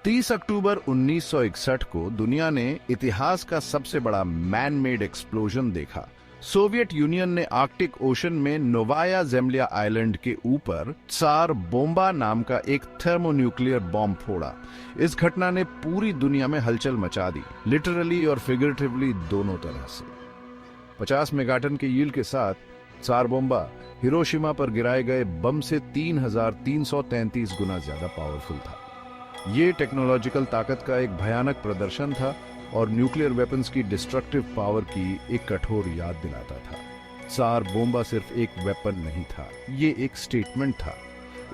30 अक्टूबर 1961 को दुनिया ने इतिहास का सबसे बड़ा मैन मेड एक्सप्लोजन देखा। सोवियत यूनियन ने आर्कटिक ओशन में नोवाया जेमलिया आइलैंड के ऊपर त्सार बोम्बा नाम का एक थर्मोन्यूक्लियर बॉम्ब फोड़ा। इस घटना ने पूरी दुनिया में हलचल मचा दी, लिटरली और फिगरेटिवली दोनों तरह से। 50 मेगाटन के यील्ड के साथ त्सार बोम्बा हिरोशिमा पर गिराए गए बम से 3333 गुना ज्यादा पावरफुल था। ये टेक्नोलॉजिकल ताकत का एक भयानक प्रदर्शन था और न्यूक्लियर वेपन्स की डिस्ट्रक्टिव पावर की एक कठोर याद दिलाता था। त्सार बोम्बा सिर्फ एक वेपन नहीं था, ये एक स्टेटमेंट था।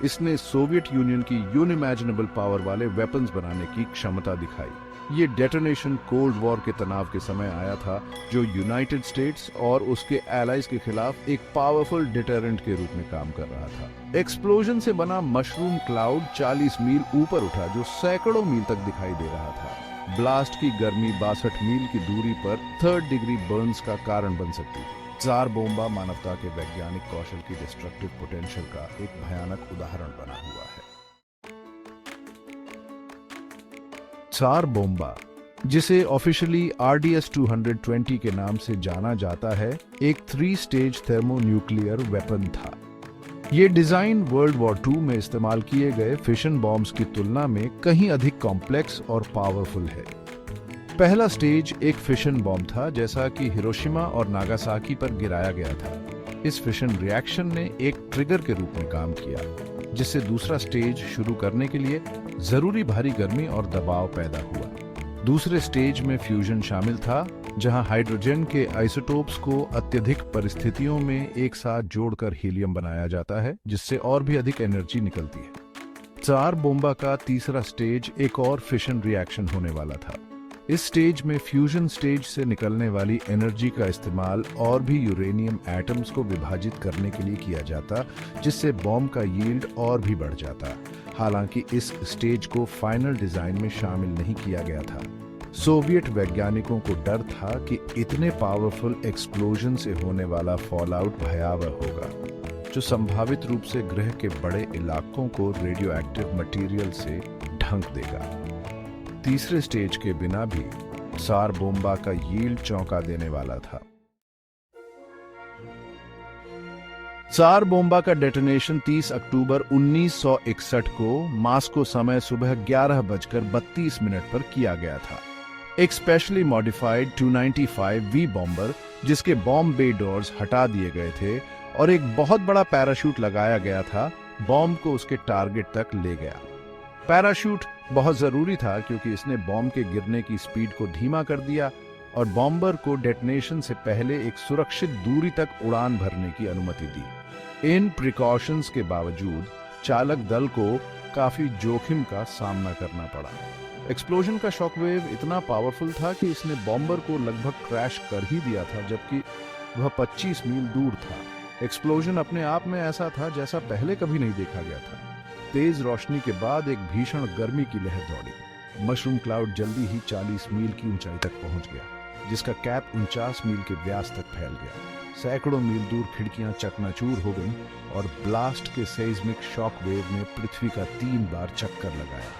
इसने सोवियत यूनियन की यूनिमैजिनेबल पावर वाले वेपन्स बनाने की क्षमता दिखाई। ये डेटोनेशन कोल्ड वॉर के तनाव के समय आया था, जो यूनाइटेड स्टेट्स और उसके एलाइज के खिलाफ एक पावरफुल डिटरेंट के रूप में काम कर रहा था। एक्सप्लोजन से बना मशरूम क्लाउड 40 मील ऊपर उठा, जो सैकड़ों मील तक दिखाई दे रहा था। ब्लास्ट की गर्मी 62 मील की दूरी पर 3rd डिग्री बर्न्स का कारण बन सकती थी। त्सार बोम्बा मानवता के वैज्ञानिक कौशल की डिस्ट्रक्टिव पोटेंशियल का एक भयानक उदाहरण बना हुआ है। त्सार बोम्बा, जिसे ऑफिशियली RDS-220 के नाम से जाना जाता है, एक 3 स्टेज थर्मोन्यूक्लियर वेपन था। ये डिजाइन वर्ल्ड वॉर II में इस्तेमाल किए गए फिशन बॉम्ब्स की तुलना में कहीं अधिक कॉम्प्लेक्स और पावरफुल है। पहला स्टेज एक फिशन बॉम्ब था, जैसा कि हिरोशिमा और नागासाकी पर गिराया गया था। इस फिशन रिएक्शन ने एक ट्रिगर के रूप में काम किया, जिससे दूसरा स्टेज शुरू करने के लिए जरूरी भारी गर्मी और दबाव पैदा हुआ। दूसरे स्टेज में फ्यूजन शामिल था, जहां हाइड्रोजन के आइसोटोप्स को अत्यधिक परिस्थितियों में एक साथ जोड़कर हीलियम बनाया जाता है, जिससे और भी अधिक एनर्जी निकलती है। त्सार बोम्बा का तीसरा स्टेज एक और फिशन रिएक्शन होने वाला था। इस स्टेज में फ्यूजन स्टेज से निकलने वाली एनर्जी का इस्तेमाल और भी यूरेनियम एटम्स को विभाजित करने के लिए किया जाता, जिससे बॉम्ब का यील्ड और भी बढ़ जाता। हालांकि इस स्टेज को फाइनल डिजाइन में शामिल नहीं किया गया था। सोवियत वैज्ञानिकों को डर था कि इतने पावरफुल एक्सप्लोजन से होने वाला फॉलआउट भयावह होगा, जो संभावित रूप से ग्रह के बड़े इलाकों को रेडियो एक्टिव मटीरियल से ढक देगा। तीसरे स्टेज के बिना भी त्सार बोम्बा का यील्ड चौंका देने वाला था। त्सार बोम्बा का डेटोनेशन 30 अक्टूबर 1961 को मास्को समय सुबह 11:32 पर किया गया था। एक स्पेशली मॉडिफाइड 295V बॉम्बर, जिसके बॉम्ब बे डोर्स हटा दिए गए थे और एक बहुत बड़ा पैराशूट लगाया गया था, बॉम्ब को उसके टारगेट तक ले गया। पैराशूट बहुत जरूरी था क्योंकि इसने बॉम्ब के गिरने की स्पीड को धीमा कर दिया और बॉम्बर को डेटोनेशन से पहले एक सुरक्षित दूरी तक उड़ान भरने की अनुमति दी। इन प्रिकॉशंस के बावजूद चालक दल को काफी जोखिम का सामना करना पड़ा। एक्सप्लोजन का शॉकवेव इतना पावरफुल था कि इसने बॉम्बर को लगभग क्रैश कर ही दिया था, जबकि वह 25 मील दूर था। एक्सप्लोजन अपने आप में ऐसा था जैसा पहले कभी नहीं देखा गया था। तेज रोशनी के बाद एक भीषण गर्मी की लहर दौड़ी। मशरूम क्लाउड जल्दी ही 40 मील की ऊंचाई तक पहुंच गया, जिसका कैप 49 मील के व्यास तक फैल गया। सैकड़ों मील दूर खिड़कियां चकनाचूर हो गईं और ब्लास्ट के सेismic शॉक वेव ने पृथ्वी का 3 बार चक्कर लगाया।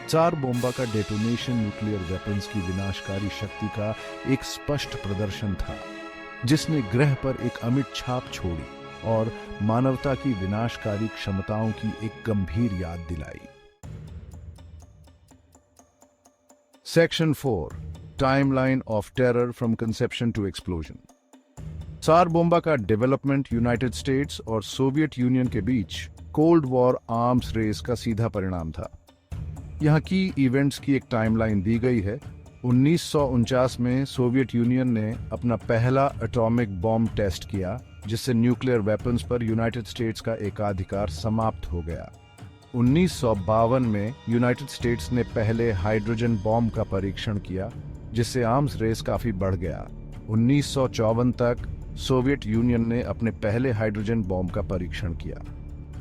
त्सार बोम्बा का डेटोनेशन न्यूक्लियर वेपन्स की विनाशकारी शक्ति का एक स्पष्ट प्रदर्शन था, जिसने ग्रह पर एक अमिट छाप छोड़ी और मानवता की विनाशकारी क्षमताओं की एक गंभीर याद दिलाई। Section 4, timeline of terror from conception to explosion. Tsar Bomba का डेवलपमेंट यूनाइटेड स्टेट्स और सोवियत यूनियन के बीच कोल्ड वॉर आर्म्स रेस का सीधा परिणाम था। यहाँ की इवेंट्स की एक टाइमलाइन दी गई है। 1949 में सोवियत यूनियन ने अपना पहला एटॉमिक बॉम्ब टेस्ट किया, जिससे न्यूक्लियर वेपन्स पर यूनाइटेड स्टेट्स का एकाधिकार समाप्त हो गया। 1952 में यूनाइटेड स्टेट्स ने पहले हाइड्रोजन बॉम्ब का परीक्षण किया, जिससे आर्म्स रेस काफी बढ़ गया। 1954 तक सोवियत यूनियन ने अपने पहले हाइड्रोजन बॉम्ब का परीक्षण किया।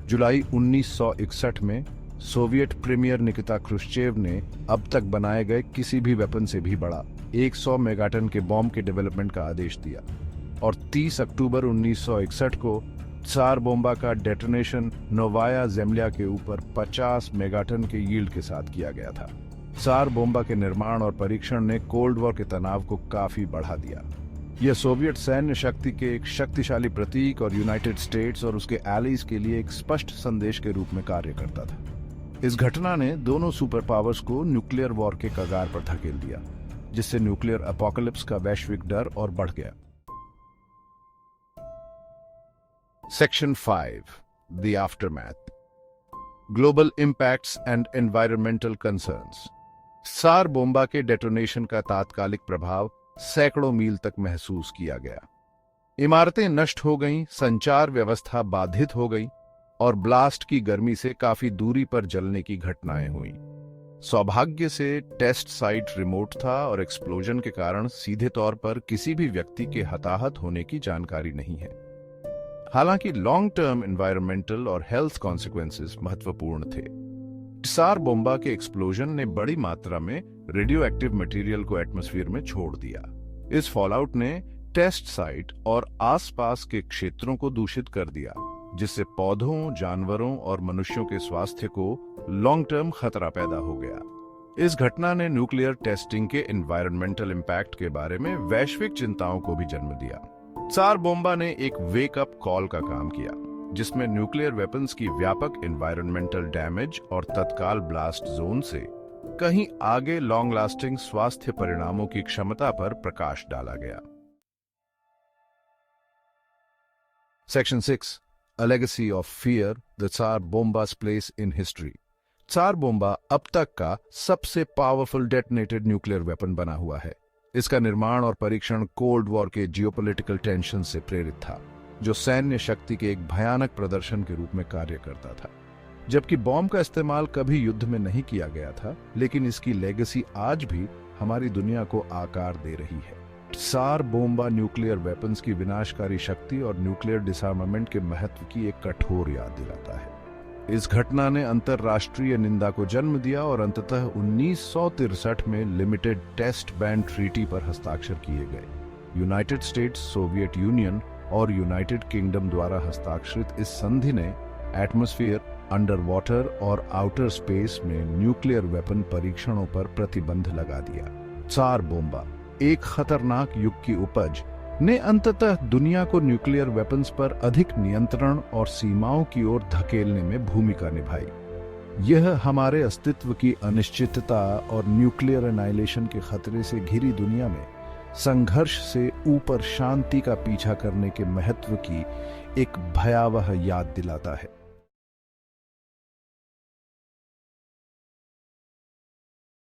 जुलाई 1961 में सोवियत प्रीमियर निकिता क्रुश्चेव ने अब तक बनाए गए किसी भी वेपन से भी बड़ा 100 मेगाटन के बॉम्ब के डेवलपमेंट का आदेश दिया और 30 अक्टूबर 1961 को त्सार बोम्बा का डेटोनेशन नोवाया जेमलिया के ऊपर 50 मेगाटन के यील्ड के साथ किया गया था। त्सार बोम्बा के निर्माण और परीक्षण ने कोल्ड वॉर के तनाव को काफी बढ़ा दिया। यह सोवियत सैन्य शक्ति के एक शक्तिशाली प्रतीक और यूनाइटेड स्टेट्स और उसके एलीज के लिए एक स्पष्ट संदेश के रूप में कार्य करता था। इस घटना ने दोनों सुपर पावर्स को न्यूक्लियर वॉर के कगार पर धकेल दिया, जिससे न्यूक्लियर अपोकलिप्स का वैश्विक डर और बढ़ गया। Section 5 the aftermath, global impacts and environmental concerns. Tsar Bomba के डेटोनेशन का तात्कालिक प्रभाव सैकड़ों मील तक महसूस किया गया। इमारतें नष्ट हो गईं, संचार व्यवस्था बाधित हो गई और ब्लास्ट की गर्मी से काफी दूरी पर जलने की घटनाएं हुईं। सौभाग्य से टेस्ट साइट रिमोट था और एक्सप्लोजन के कारण सीधे तौर पर किसी भी व्यक्ति के हताहत होने की जानकारी नहीं है। हालांकि लॉन्ग टर्म एनवायरमेंटल और हेल्थ कॉन्सिक्वेंसेस महत्वपूर्ण थे। त्सार बोम्बा के एक्सप्लोजन ने बड़ी मात्रा में रेडियो एक्टिव मटेरियल को एटमॉस्फेयर में छोड़ दिया। इस फॉलआउट ने टेस्ट साइट और आसपास के क्षेत्रों को दूषित कर दिया, जिससे पौधों, जानवरों और मनुष्यों के स्वास्थ्य को लॉन्ग टर्म खतरा पैदा हो गया। इस घटना ने न्यूक्लियर टेस्टिंग के एनवायरमेंटल इंपैक्ट के बारे में वैश्विक चिंताओं को भी जन्म दिया। त्सार बोम्बा ने एक वेकअप कॉल का काम किया, जिसमें न्यूक्लियर वेपन्स की व्यापक एनवायरमेंटल डैमेज और तत्काल ब्लास्ट जोन से कहीं आगे लॉन्ग लास्टिंग स्वास्थ्य परिणामों की क्षमता पर प्रकाश डाला गया। Section 6 A legacy of fear, the Tsar Bomba's place in history. त्सार बोम्बा अब तक का सबसे पावरफुल डेटोनेटेड न्यूक्लियर वेपन बना हुआ है। इसका निर्माण और परीक्षण कोल्ड वॉर के जियोपॉलिटिकल टेंशन से प्रेरित था, जो सैन्य शक्ति के एक भयानक प्रदर्शन के रूप में कार्य करता था। जबकि बॉम्ब का इस्तेमाल कभी युद्ध में नहीं किया गया था, लेकिन इसकी लेगेसी आज भी हमारी दुनिया को आकार दे रही है। त्सार बोम्बा न्यूक्लियर वेपन्स की विनाशकारी शक्ति और न्यूक्लियर डिसआर्मामेंट के महत्व की एक कठोर याद दिलाता है। इस घटना ने अंतरराष्ट्रीय निंदा को जन्म दिया और अंततः 1963 में लिमिटेड टेस्ट बैन ट्रीटी पर हस्ताक्षर किए गए। यूनाइटेड स्टेट्स, सोवियत यूनियन और यूनाइटेड किंगडम द्वारा हस्ताक्षरित इस संधि ने एटमॉस्फेयर, अंडर वाटर और आउटर स्पेस में न्यूक्लियर वेपन परीक्षणों पर प्रतिबंध लगा दिया। त्सार बोम्बा, एक खतरनाक युग की उपज, ने अंततः दुनिया को न्यूक्लियर वेपन्स पर अधिक नियंत्रण और सीमाओं की ओर धकेलने में भूमिका निभाई। यह हमारे अस्तित्व की अनिश्चितता और न्यूक्लियर एनाइलेशन के खतरे से घिरी दुनिया में संघर्ष से ऊपर शांति का पीछा करने के महत्व की एक भयावह याद दिलाता है।